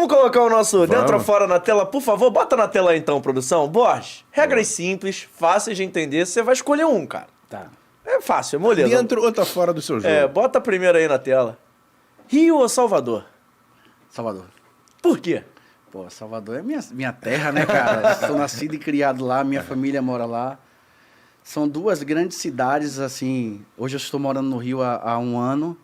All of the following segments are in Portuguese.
Vamos colocar o nosso dentro ou fora na tela, por favor? Bota na tela aí, então, produção. Borges, regras simples, fáceis de entender. Você vai escolher um, cara. Tá. É fácil, é moleza. Dentro ou tá fora do seu jogo? Bota primeiro aí na tela. Rio ou Salvador? Salvador. Por quê? Pô, Salvador é minha terra, né, cara? Sou nascido e criado lá, minha família mora lá. São duas grandes cidades, assim... Hoje eu estou morando no Rio há um ano,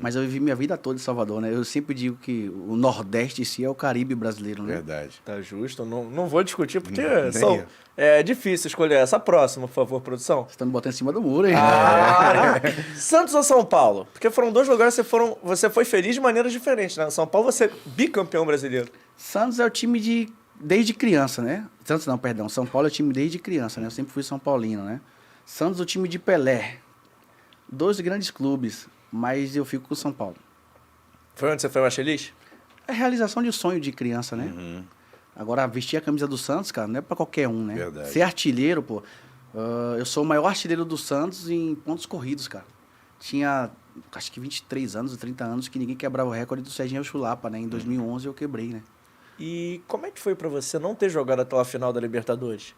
mas eu vivi minha vida toda em Salvador, né? Eu sempre digo que o Nordeste em si é o Caribe brasileiro, né? Verdade. Tá justo, não vou discutir, porque Nem é difícil escolher essa próxima, por favor, produção. Você tá me botando em cima do muro, hein? Santos ou São Paulo? Porque foram dois lugares que você foi feliz de maneiras diferentes, né? São Paulo você é bicampeão brasileiro. Santos é o time desde criança, né? Santos não, perdão. São Paulo é o time desde criança, né? Eu sempre fui São Paulino, né? Santos é o time de Pelé. Dois grandes clubes, mas eu fico com São Paulo. Foi onde você foi mais feliz? É a realização de um sonho de criança, né? Agora, vestir a camisa do Santos, cara, não é pra qualquer um, né? Verdade. Ser artilheiro, pô. Eu sou o maior artilheiro do Santos em pontos corridos, cara. Tinha, acho que 23 anos, 30 anos, que ninguém quebrava o recorde do Serginho Chulapa, né? Em 2011 eu quebrei, né? E como é que foi pra você não ter jogado até a final da Libertadores?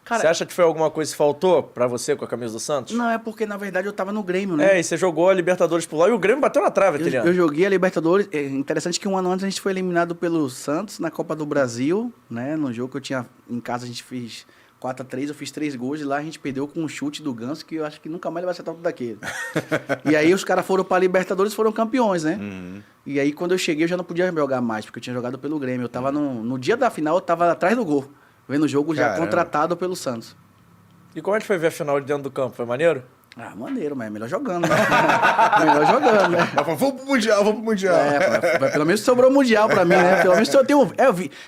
Cara, Você acha que foi alguma coisa que faltou pra você com a camisa do Santos? não, é porque, na verdade, eu tava no Grêmio, né? E você jogou a Libertadores por lá e o Grêmio bateu na trave, Eu Tiliano. joguei a Libertadores. É interessante que um ano antes a gente foi eliminado pelo Santos na Copa do Brasil, né? No jogo que eu tinha em casa, a gente fez 4-3, eu fiz 3 gols e lá a gente perdeu com um chute do Ganso, que eu acho que nunca mais ele vai acertar tudo daquele. E aí os caras foram pra Libertadores e foram campeões, né? E aí quando eu cheguei eu já não podia jogar mais, porque eu tinha jogado pelo Grêmio. Eu tava no dia da final, eu tava atrás do gol, vendo o jogo já Caramba. contratado pelo Santos. E como é que foi ver a final de dentro do campo? Foi maneiro? Ah, maneiro, mas é melhor jogando, né? Melhor jogando, né? Vamos pro Mundial. Pelo menos sobrou mundial pra mim, né? Pelo menos eu tenho.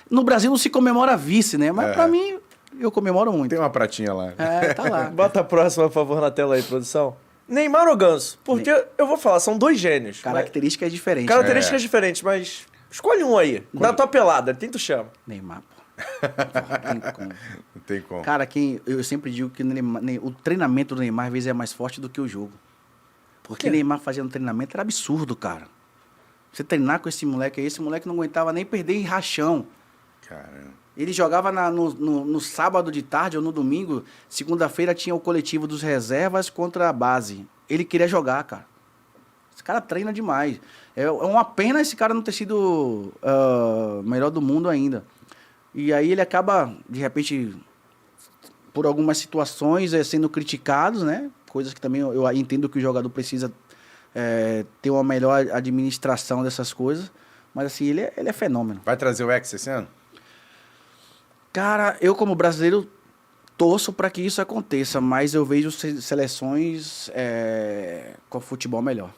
No Brasil não se comemora vice, né? Mas pra mim, eu comemoro muito. Tem uma pratinha lá. Tá lá. Bota a próxima, por favor, na tela aí, produção. Neymar ou Ganso? Porque eu vou falar, são dois gênios. Característica é diferente. Características diferentes, mas escolhe um aí. Da tua pelada, quem tu chama? Neymar, pô. Tem como. Não tem como. Cara, eu sempre digo que o treinamento do Neymar às vezes é mais forte do que o jogo. Porque Neymar fazendo treinamento era absurdo, cara. Você treinar com esse moleque não aguentava nem perder em rachão. Caramba. Ele jogava no sábado de tarde ou no domingo. Segunda-feira tinha o coletivo dos reservas contra a base. Ele queria jogar, cara. Esse cara treina demais. É uma pena esse cara não ter sido melhor do mundo ainda. E aí ele acaba, de repente, por algumas situações, sendo criticados, né? Coisas que também eu entendo que o jogador precisa ter uma melhor administração dessas coisas. Mas assim, ele é fenômeno. Vai trazer o Hexa esse ano? Cara, eu como brasileiro torço para que isso aconteça, mas eu vejo seleções com futebol melhor.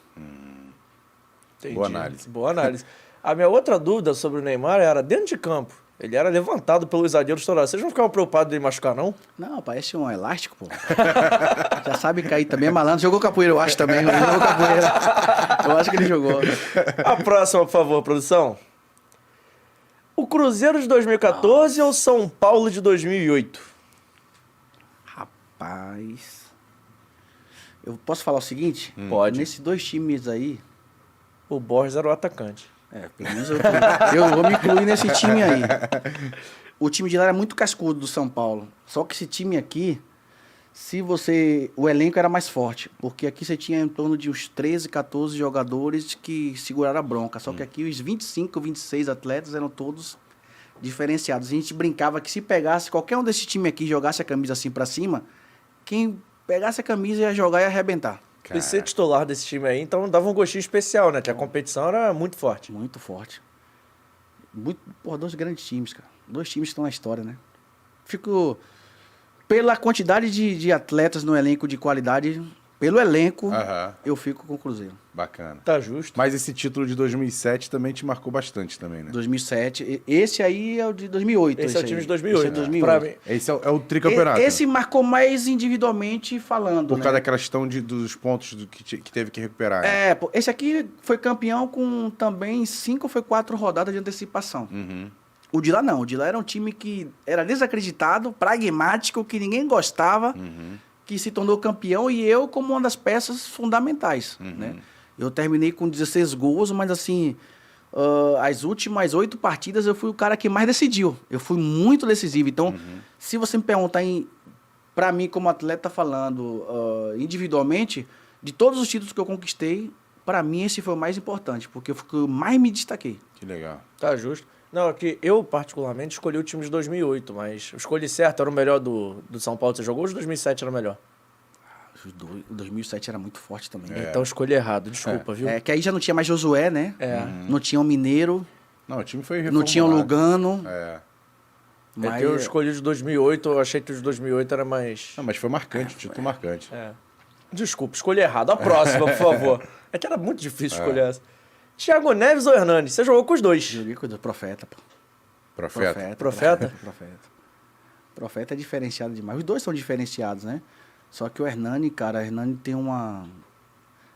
Entendi. Boa análise. Boa análise. A minha outra dúvida sobre o Neymar era dentro de campo. Ele era levantado pelos zagueiros toda hora. Vocês não ficavam preocupados dele machucar, não? Não, parece um elástico, pô. Já sabe cair também, é malandro. Jogou capoeira, eu acho também. Jogou capoeira. Eu acho que ele jogou. A próxima, por favor, produção. O Cruzeiro de 2014 ou São Paulo de 2008? Rapaz... Eu posso falar o seguinte? Pode. Nesses dois times aí... O Borges era o atacante. Pelo menos eu vou me incluir nesse time aí. O time de lá era muito cascudo do São Paulo. Só que esse time aqui, o elenco era mais forte. Porque aqui você tinha em torno de uns 13, 14 jogadores que seguraram a bronca. Só que aqui os 25, 26 atletas eram todos diferenciados. A gente brincava que se pegasse qualquer um desse time aqui e jogasse a camisa assim pra cima, quem pegasse a camisa ia jogar e ia arrebentar. E ser titular desse time aí, então dava um gostinho especial, né? Que a competição era muito forte. Muito forte. Dois grandes times, cara. Dois times que estão na história, né? Fico... Pela quantidade de atletas no elenco de qualidade, pelo elenco, eu fico com o Cruzeiro. Bacana. Tá justo. Mas esse título de 2007 também te marcou bastante também, né? 2007. Esse aí é o de 2008. Esse é o time aí. de 2008. Esse é 2008. Pra mim, Esse é o tricampeonato. Esse marcou mais individualmente falando, Por né? causa daquela questão dos pontos que teve que recuperar. Né? Pô, esse aqui foi campeão com também 5 ou 4 rodadas de antecipação. O de lá não. O de lá era um time que era desacreditado, pragmático, que ninguém gostava, que se tornou campeão e eu como uma das peças fundamentais, né? Eu terminei com 16 gols, mas assim, as últimas 8 partidas eu fui o cara que mais decidiu. Eu fui muito decisivo. Então, se você me perguntar pra mim como atleta falando individualmente, de todos os títulos que eu conquistei, pra mim esse foi o mais importante, porque foi o que eu mais me destaquei. Que legal. Tá justo. Não, é que eu, particularmente, escolhi o time de 2008, mas eu escolhi certo, era o melhor do São Paulo que você jogou, ou os 2007 era o melhor? O 2007 era muito forte também. Então eu escolhi errado, desculpa, viu? Que aí já não tinha mais Josué, né? Não tinha o Mineiro, Não, o time foi não tinha o reformulado. Lugano. É. É que eu escolhi o de 2008, eu achei que o de 2008 era mais... Não, mas foi marcante, título marcante. Desculpa, escolhi errado. A próxima, por favor. É que era muito difícil escolher essa. Thiago Neves ou Hernani? Você jogou com os dois. Joguei com o Profeta, pô. Profeta. Profeta? Profeta é diferenciado demais. Os dois são diferenciados, né? Só que o Hernani, cara, o Hernani tem uma...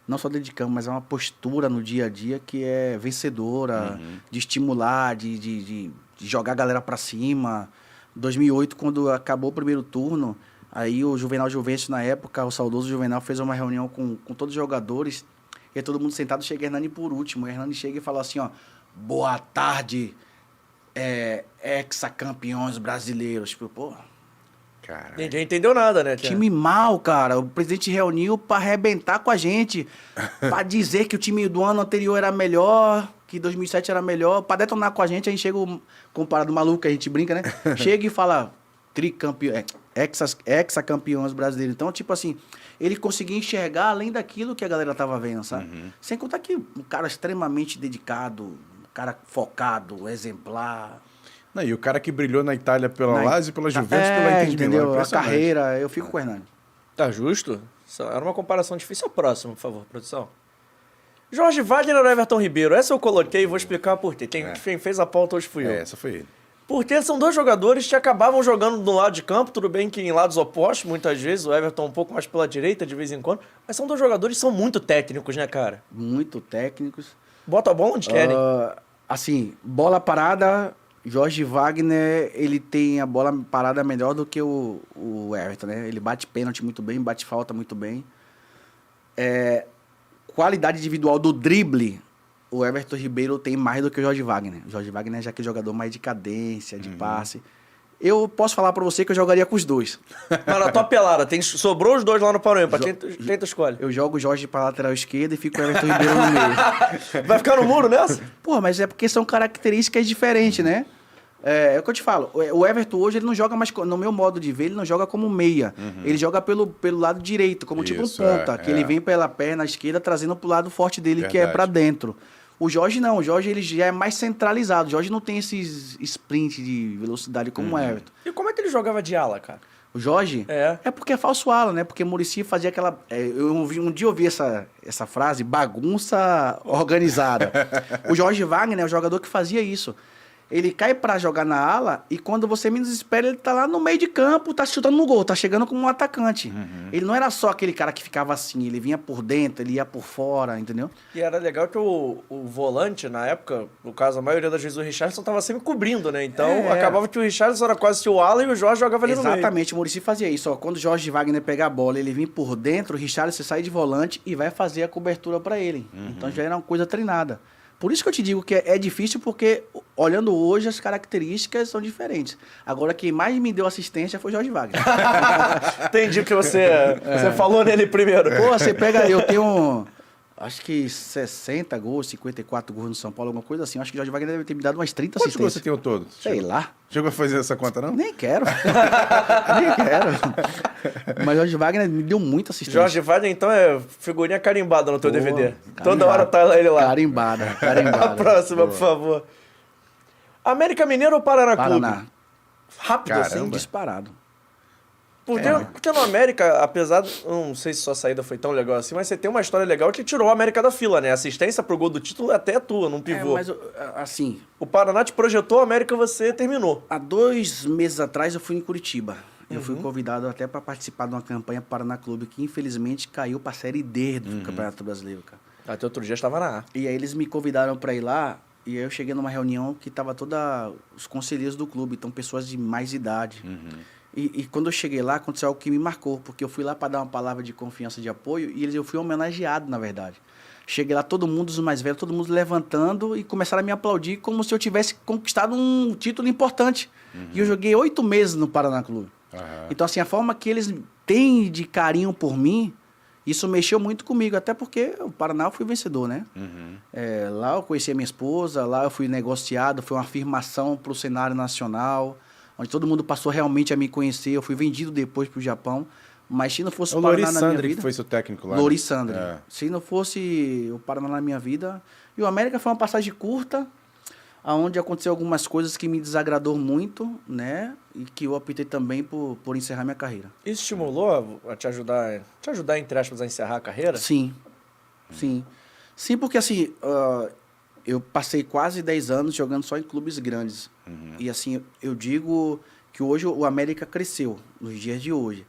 Não só dedicando, mas é uma postura no dia a dia que é vencedora, de estimular, de jogar a galera pra cima. 2008, quando acabou o primeiro turno, aí o Juvenal Juventus, na época, o saudoso Juvenal, fez uma reunião com todos os jogadores, e aí todo mundo sentado, chega Hernani por último. O Hernani chega e fala assim, ó, boa tarde, ex-campeões brasileiros. Tipo, pô, Caralho. Ninguém entendeu nada, né? time mal, cara. O presidente reuniu pra arrebentar com a gente, pra dizer que o time do ano anterior era melhor, que 2007 era melhor, pra detonar com a gente chega comparado maluco, que a gente brinca, né? Chega e fala tricampeão, ex-campeões brasileiros. Então, tipo assim, ele conseguia enxergar além daquilo que a galera tava vendo, sabe? Sem contar que um cara extremamente dedicado, um cara focado, exemplar. Não, e o cara que brilhou na Itália pela Lazio, pela Juventus, pela Inter de Milão. Entendeu? A Impressionante. carreira, eu fico com o Hernani. Tá justo? Era uma comparação difícil. Ao próximo, por favor, produção. Jorge Wagner ou Everton Ribeiro? Essa eu coloquei e vou explicar por quê. Quem fez a pauta hoje fui eu. Essa foi ele. Porque são dois jogadores que acabavam jogando do lado de campo, tudo bem que em lados opostos, muitas vezes, o Everton um pouco mais pela direita, de vez em quando, mas são dois jogadores que são muito técnicos, né, cara? Muito técnicos. Bota a bola onde querem. Assim, bola parada, Jorge Wagner, ele tem a bola parada melhor do que o Everton, né? Ele bate pênalti muito bem, bate falta muito bem. Qualidade individual do drible, o Everton Ribeiro tem mais do que o Jorge Wagner. O Jorge Wagner é já aquele jogador mais de cadência, de passe. Eu posso falar pra você que eu jogaria com os dois. Mas na tua pelada, sobrou os dois lá no Paranaense. Quem tu escolhe? Eu jogo o Jorge pra lateral esquerda e fico o Everton Ribeiro no meio. Vai ficar no muro nessa? Pô, mas é porque são características diferentes, né? É o que eu te falo. O Everton hoje, ele não joga mais, no meu modo de ver, ele não joga como meia. Ele joga pelo lado direito, como tipo um Isso, ponta, que ele vem pela perna esquerda trazendo pro lado forte dele, que é pra dentro. O Jorge não, o Jorge ele já é mais centralizado. O Jorge não tem esses sprint de velocidade como o Everton. E como é que ele jogava de ala, cara? O Jorge? É porque é falso ala, né? Porque Muricy fazia aquela... um dia eu ouvi essa frase, bagunça organizada. O Jorge Wagner é o jogador que fazia isso. Ele cai pra jogar na ala e quando você menos espera, ele tá lá no meio de campo, tá chutando no gol, tá chegando como um atacante. Ele não era só aquele cara que ficava assim, ele vinha por dentro, ele ia por fora, entendeu? E era legal que o volante, na época, no caso, a maioria das vezes o Richarlison tava sempre cobrindo, né? Então, acabava que o Richarlison era quase o ala e o Jorge jogava ali no meio. Exatamente, o Muricy fazia isso. Ó, quando o Jorge Wagner pegar a bola, ele vinha por dentro, o Richarlison sai de volante e vai fazer a cobertura pra ele. Então já era uma coisa treinada. Por isso que eu te digo que é difícil, porque olhando hoje as características são diferentes. Agora, quem mais me deu assistência foi Jorge Wagner. Entendi o que você falou nele primeiro. Pô, você pega, eu tenho, acho que 60 gols, 54 gols no São Paulo, alguma coisa assim. Eu acho que o Jorge Wagner deve ter me dado umas 30 Quantos gols assistências. você tem ao todo? Sei lá. Chegou a fazer essa conta, não? Nem quero. Nem quero. Mas Jorge Wagner me deu muita assistência. Jorge Wagner, então, é figurinha carimbada no teu DVD. Carimbada. Toda hora tá ele lá. Carimbada. A próxima, por favor. América Mineiro ou Paraná Clube? Paraná. Rápido assim? Caramba. Disparado. Porque no América, apesar... Não sei se sua saída foi tão legal assim, mas você tem uma história legal que tirou o América da fila, né? Assistência pro gol do título até é tua, num pivô. Mas, assim, O Paraná te projetou, o América você terminou. há 2 meses atrás eu fui em Curitiba. Eu fui convidado até para participar de uma campanha Paraná Clube que infelizmente caiu para a Série D do Campeonato Brasileiro, cara. Até outro dia estava na A. E aí eles me convidaram para ir lá e aí eu cheguei numa reunião que tava todos os conselheiros do clube, então pessoas de mais idade. E quando eu cheguei lá, aconteceu algo que me marcou, porque eu fui lá para dar uma palavra de confiança, de apoio, e eu fui homenageado, na verdade. Cheguei lá, todo mundo, os mais velhos, todo mundo levantando e começaram a me aplaudir como se eu tivesse conquistado um título importante. E eu joguei 8 meses no Paraná Clube. Então, assim, a forma que eles têm de carinho por mim, isso mexeu muito comigo, até porque o Paraná eu fui vencedor, né? Lá eu conheci a minha esposa, lá eu fui negociado, foi uma afirmação para o cenário nacional, onde todo mundo passou realmente a me conhecer. Eu fui vendido depois para o Japão, mas se não fosse o Paraná na minha vida... que foi seu técnico lá. Loris Sandri. Se não fosse o Paraná na minha vida... E o América foi uma passagem curta, onde aconteceu algumas coisas que me desagradou muito, né? E que eu optei também por encerrar minha carreira. Isso estimulou a te ajudar, entre aspas, a encerrar a carreira? Sim, sim. Sim, porque assim, eu passei quase 10 anos jogando só em clubes grandes. E assim, eu digo que hoje o América cresceu, nos dias de hoje.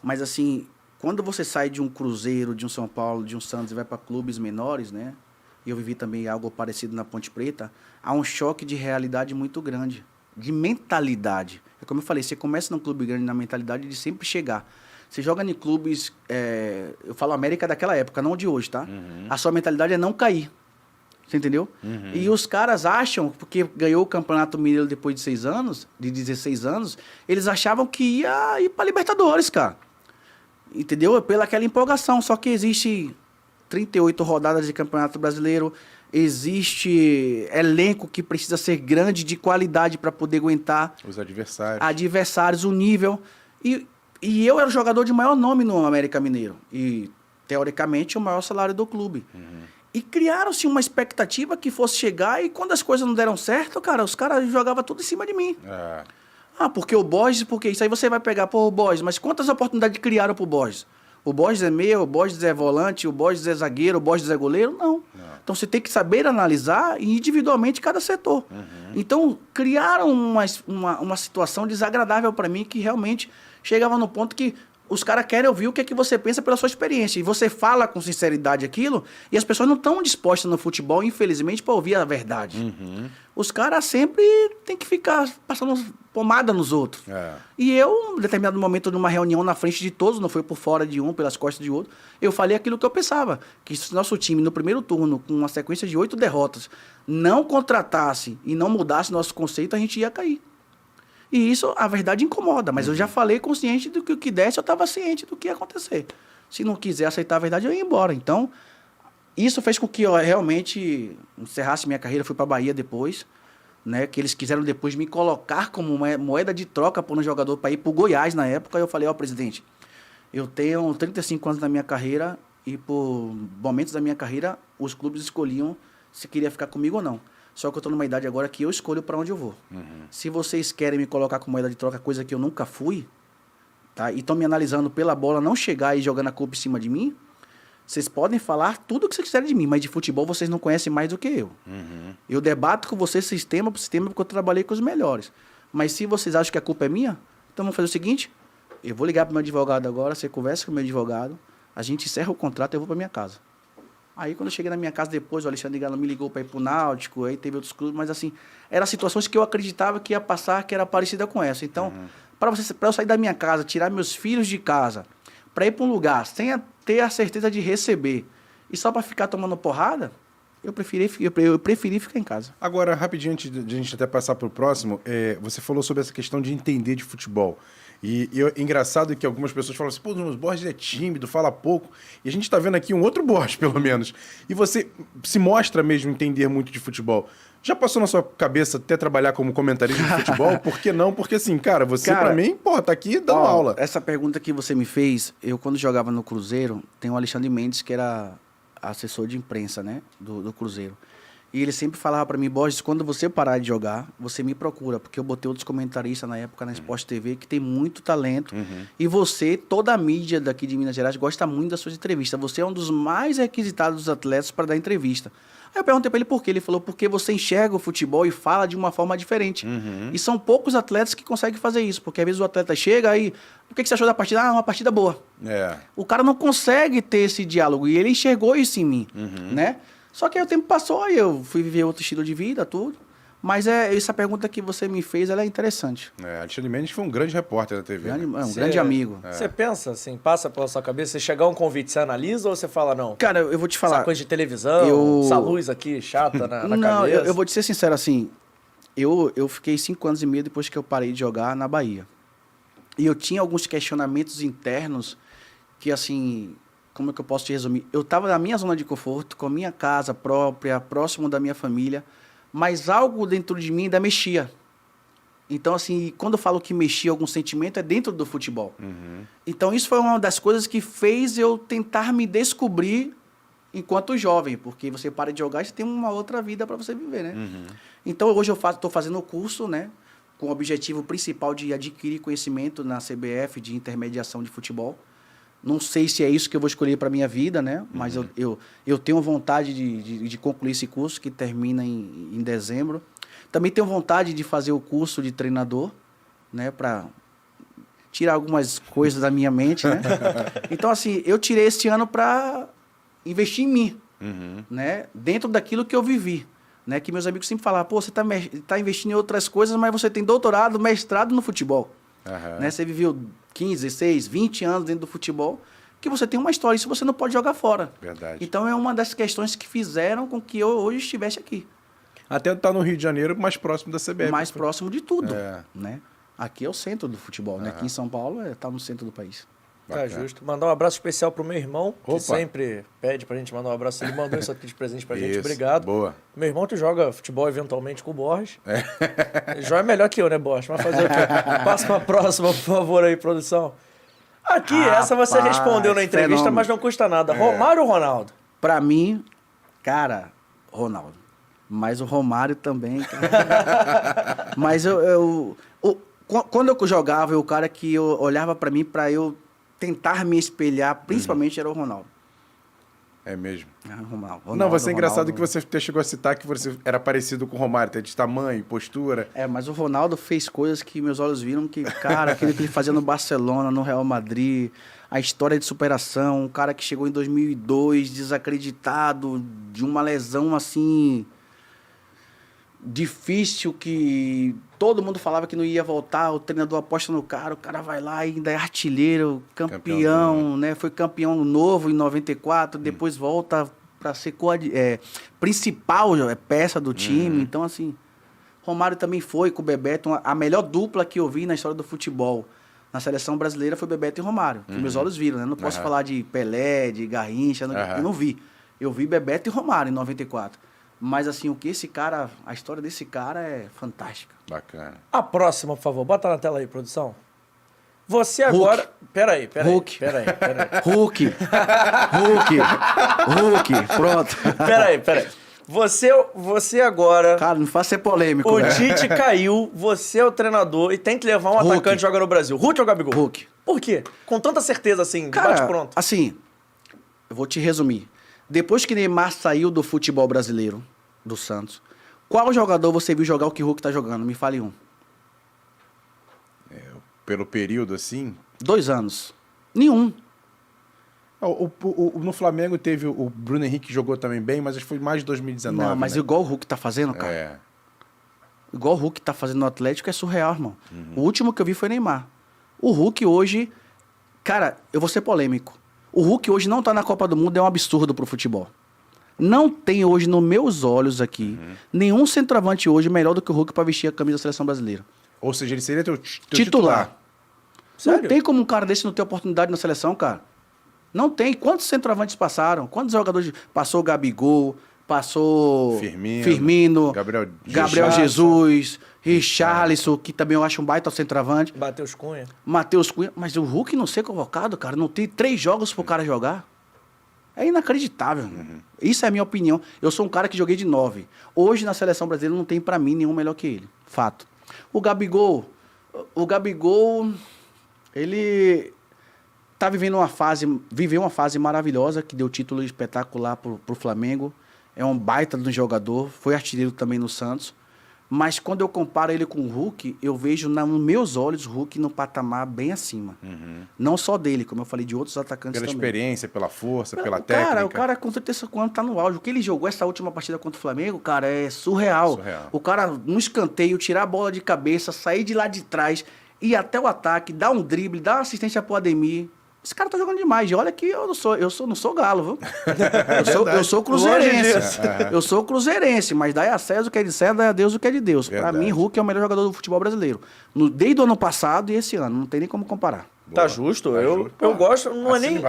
Mas assim, quando você sai de um Cruzeiro, de um São Paulo, de um Santos e vai para clubes menores, né? E eu vivi também algo parecido na Ponte Preta, há um choque de realidade muito grande, de mentalidade. É como eu falei, você começa num clube grande na mentalidade de sempre chegar. Você joga em clubes, eu falo América daquela época, não de hoje, tá? A sua mentalidade é não cair. Você entendeu? E os caras acham, porque ganhou o Campeonato Mineiro depois de 6 anos, de 16 anos, eles achavam que ia ir para Libertadores, cara. Entendeu? Pela aquela empolgação. Só que existe 38 rodadas de Campeonato Brasileiro, existe elenco que precisa ser grande, de qualidade para poder aguentar os adversários. Adversários, o nível. E eu era o jogador de maior nome no América Mineiro. E, teoricamente, o maior salário do clube. E criaram-se uma expectativa que fosse chegar, e quando as coisas não deram certo, cara, os caras jogavam tudo em cima de mim. Porque o Borges, porque isso aí você vai pegar, pô, o Borges, mas quantas oportunidades criaram pro Borges? O Borges é meia, o Borges é volante, o Borges é zagueiro, o Borges é goleiro? Não. Então você tem que saber analisar individualmente cada setor. Então criaram uma situação desagradável para mim, que realmente chegava no ponto que os caras querem ouvir o que é que você pensa pela sua experiência. E você fala com sinceridade aquilo, e as pessoas não estão dispostas no futebol, infelizmente, para ouvir a verdade. Os caras sempre têm que ficar passando pomada nos outros. E eu, em determinado momento, numa reunião na frente de todos, não foi por fora de um, pelas costas de outro, eu falei aquilo que eu pensava. Que se nosso time, no primeiro turno, com uma sequência de 8 derrotas, não contratasse e não mudasse nosso conceito, a gente ia cair. E isso, a verdade, incomoda. Mas eu já falei consciente do que o que desse, eu estava ciente do que ia acontecer. Se não quiser aceitar a verdade, eu ia embora. Então, isso fez com que eu realmente encerrasse minha carreira. Fui para a Bahia depois, né? Que eles quiseram depois me colocar como moeda de troca por um jogador para ir para o Goiás na época. Eu falei, presidente, eu tenho 35 anos na minha carreira e por momentos da minha carreira, os clubes escolhiam se queria ficar comigo ou não. Só que eu estou numa idade agora que eu escolho para onde eu vou. Se vocês querem me colocar como moeda de troca, coisa que eu nunca fui, tá? E estão me analisando pela bola não chegar e jogando a culpa em cima de mim, vocês podem falar tudo o que vocês quiserem de mim, mas de futebol vocês não conhecem mais do que eu. Eu debato com vocês sistema por sistema, porque eu trabalhei com os melhores. Mas se vocês acham que a culpa é minha, então vamos fazer o seguinte, eu vou ligar para o meu advogado agora, você conversa com o meu advogado, a gente encerra o contrato e eu vou para minha casa. Aí, quando eu cheguei na minha casa depois, o Alexandre Galo me ligou para ir pro Náutico, aí teve outros clubes, mas assim, eram situações que eu acreditava que ia passar, que era parecida com essa. Então, para eu sair da minha casa, tirar meus filhos de casa, para ir para um lugar sem ter a certeza de receber, e só para ficar tomando porrada, eu preferi ficar em casa. Agora, rapidinho, antes de a gente até passar para o próximo, você falou sobre essa questão de entender de futebol. E engraçado que algumas pessoas falam assim, pô, o Borges é tímido, fala pouco. E a gente está vendo aqui um outro Borges, pelo menos. E você se mostra mesmo entender muito de futebol. Já passou na sua cabeça até trabalhar como comentarista de futebol? Por que não? Porque assim, cara, você pra mim, tá aqui dando aula. Essa pergunta que você me fez, eu quando jogava no Cruzeiro, tem o Alexandre Mendes, que era assessor de imprensa, né, do Cruzeiro. E ele sempre falava para mim, Borges, quando você parar de jogar, você me procura, porque eu botei outros comentaristas na época na Sport TV que tem muito talento. E você, toda a mídia daqui de Minas Gerais gosta muito das suas entrevistas. Você é um dos mais requisitados dos atletas para dar entrevista. Aí eu perguntei para ele por quê. Ele falou, porque você enxerga o futebol e fala de uma forma diferente. E são poucos atletas que conseguem fazer isso, porque às vezes o atleta chega aí, o que você achou da partida? Ah, uma partida boa. O cara não consegue ter esse diálogo, e ele enxergou isso em mim, né? Só que aí o tempo passou e eu fui viver outro estilo de vida, tudo. Mas essa pergunta que você me fez, ela é interessante. Alexandre Mendes foi um grande repórter da TV. Um grande amigo. Você pensa assim, passa pela sua cabeça, você chegar um convite, você analisa ou você fala não? Cara, eu vou te falar. Essa coisa de televisão, essa luz aqui chata na Não, cabeça. eu vou te ser sincero, assim, eu fiquei 5 anos e meio depois que eu parei de jogar na Bahia. E eu tinha alguns questionamentos internos que, assim, como é que eu posso te resumir? Eu estava na minha zona de conforto, com a minha casa própria, próximo da minha família, mas algo dentro de mim ainda mexia. Então, assim, quando eu falo que mexia algum sentimento, é dentro do futebol. Então, isso foi uma das coisas que fez eu tentar me descobrir enquanto jovem, porque você para de jogar e você tem uma outra vida para você viver, né? Então, hoje eu estou fazendo o curso, né? Com o objetivo principal de adquirir conhecimento na CBF de intermediação de futebol. Não sei se é isso que eu vou escolher para minha vida, né? Mas eu tenho vontade de concluir esse curso, que termina em dezembro. Também tenho vontade de fazer o curso de treinador, né? Para tirar algumas coisas da minha mente, né? Então, assim, eu tirei esse ano para investir em mim, né? Dentro daquilo que eu vivi. Né, que meus amigos sempre falavam, pô, você tá investindo em outras coisas, mas você tem doutorado, mestrado no futebol. Né? Você viveu 15, 16, 20 anos dentro do futebol, que você tem uma história, isso você não pode jogar fora. Verdade. Então é uma das questões que fizeram com que eu hoje estivesse aqui. Até estar no Rio de Janeiro, mais próximo da CBF. Mais próximo de tudo. Né? Aqui é o centro do futebol, né? Aqui em São Paulo tá no centro do país. Tá justo. Mandar um abraço especial pro meu irmão, que Opa. sempre pede pra gente mandar um abraço. Ele mandou isso aqui de presente pra gente. Isso, Obrigado. boa. Meu irmão que joga futebol eventualmente com o Borges. Ele joga melhor que eu, né, Borges? Mas fazer o quê? Passa pra próxima, por favor, aí, produção. Aqui, essa você Rapaz, respondeu na entrevista, fenômeno. mas não custa nada. Romário ou Ronaldo? Pra mim, cara, Ronaldo. Mas o Romário também, cara. Mas quando eu jogava, o cara que eu olhava pra mim, pra eu tentar me espelhar, principalmente era o Ronaldo. É mesmo. Ronaldo. Não, você é engraçado que você até chegou a citar que você era parecido com o Romário, até de tamanho, postura. Mas o Ronaldo fez coisas que meus olhos viram que, cara, aquilo que ele fazia no Barcelona, no Real Madrid, a história de superação, um cara que chegou em 2002 desacreditado, de uma lesão assim difícil, que todo mundo falava que não ia voltar, o treinador aposta no cara, o cara vai lá e ainda é artilheiro, campeão, né? Foi campeão novo em 94, depois volta para ser principal peça do time. Então, assim, Romário também foi com o Bebeto, a melhor dupla que eu vi na história do futebol na seleção brasileira foi Bebeto e Romário, que meus olhos viram, né? Não posso falar de Pelé, de Garrincha, eu não vi. Eu vi Bebeto e Romário em 94. Mas, assim, a história desse cara é fantástica. Bacana. A próxima, por favor. Bota na tela aí, produção. Você agora... Peraí. Hulk. Hulk. Pronto. Peraí. Você agora... Cara, não faça ser polêmico. O né? Tite caiu, você é o treinador e tem que levar um Hulk. atacante que joga no Brasil. Hulk ou Gabigol? Hulk. Por quê? Com tanta certeza, assim, de Cara, bate-pronto. assim, eu vou te resumir. Depois que Neymar saiu do futebol brasileiro, do Santos, qual jogador você viu jogar o que Hulk tá jogando? Me fale um. Pelo período, assim... 2 anos. Nenhum. No Flamengo teve o Bruno Henrique, que jogou também bem, mas acho que foi mais de 2019. Não, mas né? igual o Hulk tá fazendo, cara. Igual o Hulk tá fazendo no Atlético é surreal, irmão. O último que eu vi foi Neymar. O Hulk hoje... Cara, eu vou ser polêmico. O Hulk hoje não tá na Copa do Mundo, é um absurdo pro futebol. Não tem hoje, nos meus olhos aqui, nenhum centroavante hoje melhor do que o Hulk pra vestir a camisa da seleção brasileira. Ou seja, ele seria teu Titular. Sério? Não tem como um cara desse não ter oportunidade na seleção, cara. Não tem. Quantos centroavantes passaram? Quantos jogadores... Passou o Gabigol, passou Firmino, Gabriel Jesus, Richarlison, que também eu acho um baita centroavante. Matheus Cunha. Mas o Hulk não ser convocado, cara, não tem 3 jogos pro cara jogar. É inacreditável. Isso é a minha opinião. Eu sou um cara que joguei de 9. Hoje, na seleção brasileira, não tem pra mim nenhum melhor que ele. Fato. O Gabigol, ele viveu uma fase maravilhosa, que deu título espetacular pro Flamengo. É um baita do jogador, foi artilheiro também no Santos. Mas quando eu comparo ele com o Hulk, eu vejo nos meus olhos o Hulk no patamar bem acima. Não só dele, como eu falei, de outros atacantes Pela também. experiência, pela força, pela técnica. O cara com 35 anos tá no auge. O que ele jogou essa última partida contra o Flamengo, cara, é surreal. O cara, no escanteio, tirar a bola de cabeça, sair de lá de trás, ir até o ataque, dar um drible, dar uma assistência pro Ademir. Esse cara tá jogando demais. E olha que eu não sou galo, viu? Eu sou cruzeirense. Eu sou cruzeirense, mas dá a César o que é de César, dá a Deus o que é de Deus. Pra mim, Hulk é o melhor jogador do futebol brasileiro. Desde o ano passado e esse ano. Não tem nem como comparar. Tá justo, eu gosto, não é nem,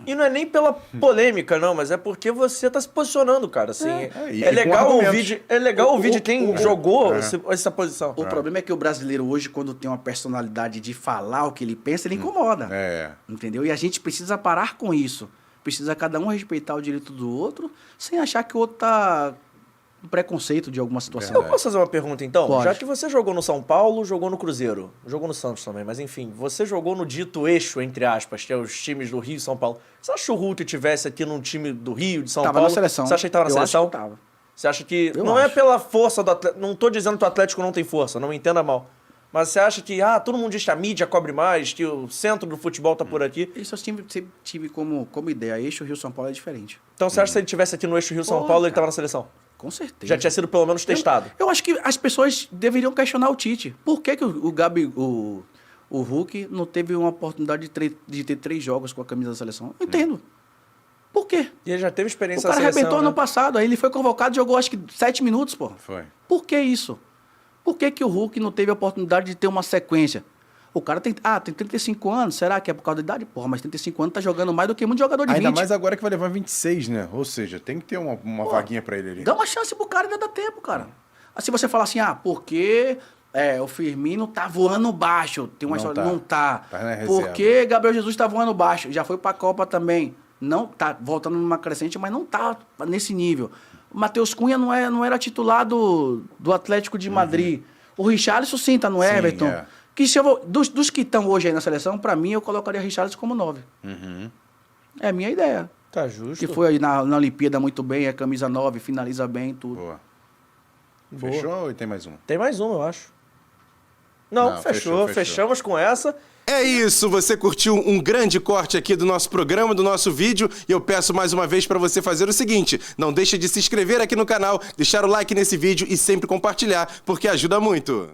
e não é nem pela polêmica, não, mas é porque você tá se posicionando, cara, assim, é legal ouvir de quem jogou essa posição. O problema é que o brasileiro hoje, quando tem uma personalidade de falar o que ele pensa, ele incomoda, entendeu? E a gente precisa parar com isso, precisa cada um respeitar o direito do outro, sem achar que o outro tá com preconceito de alguma situação. Eu posso fazer uma pergunta, então? Pode. Já que você jogou no São Paulo, jogou no Cruzeiro, jogou no Santos também, mas enfim, você jogou no dito eixo, entre aspas, que é os times do Rio e São Paulo. Você acha que o Hulk tivesse aqui num time do Rio, de São Paulo? Tava na seleção. Você acha que tava na seleção? Eu acho que tava. Você acha que... não é pela força do Atlético... Não tô dizendo que o Atlético não tem força, não me entenda mal. Mas você acha que, todo mundo diz que a mídia cobre mais, que o centro do futebol tá por aqui? Isso eu sempre tive como ideia. Eixo Rio-São Paulo é diferente. Então você acha que se ele tivesse aqui no eixo Rio-São Paulo, ele tava na seleção? Com certeza. Já tinha sido pelo menos testado. Eu acho que as pessoas deveriam questionar o Tite. Por que o Hulk não teve uma oportunidade de ter 3 jogos com a camisa da seleção? Eu entendo. Por quê? E ele já teve experiência O cara na seleção, arrebentou né? ano passado. Aí ele foi convocado e jogou acho que 7 minutos, pô. Foi. Por que isso? Por que o Hulk não teve a oportunidade de ter uma sequência? O cara tem 35 anos, será que é por causa da idade? Porra, mas 35 anos tá jogando mais do que muito jogador de 20. Ainda mais agora que vai levar 26, né? Ou seja, tem que ter uma vaguinha pra ele ali. Dá uma chance pro cara, ainda dá tempo, cara. Assim você fala assim, porque o Firmino tá voando baixo. Tem uma história, não tá. Tá na reserva. Porque Gabriel Jesus tá voando baixo. Já foi pra Copa também. Não tá voltando numa crescente, mas não tá nesse nível. O Matheus Cunha não era titular do Atlético de Madrid. O Richarlison sim tá no Everton. Que se eu dos que estão hoje aí na seleção, pra mim, eu colocaria Richarlison como 9. É a minha ideia. Tá justo. Que foi aí na Olimpíada muito bem, é camisa 9, finaliza bem, tudo. Boa. Boa. Fechou ou tem mais uma? Tem mais uma, eu acho. Não, fechou. Fechamos com essa. É isso, você curtiu um grande corte aqui do nosso programa, do nosso vídeo, e eu peço mais uma vez para você fazer o seguinte, não deixe de se inscrever aqui no canal, deixar o like nesse vídeo e sempre compartilhar, porque ajuda muito.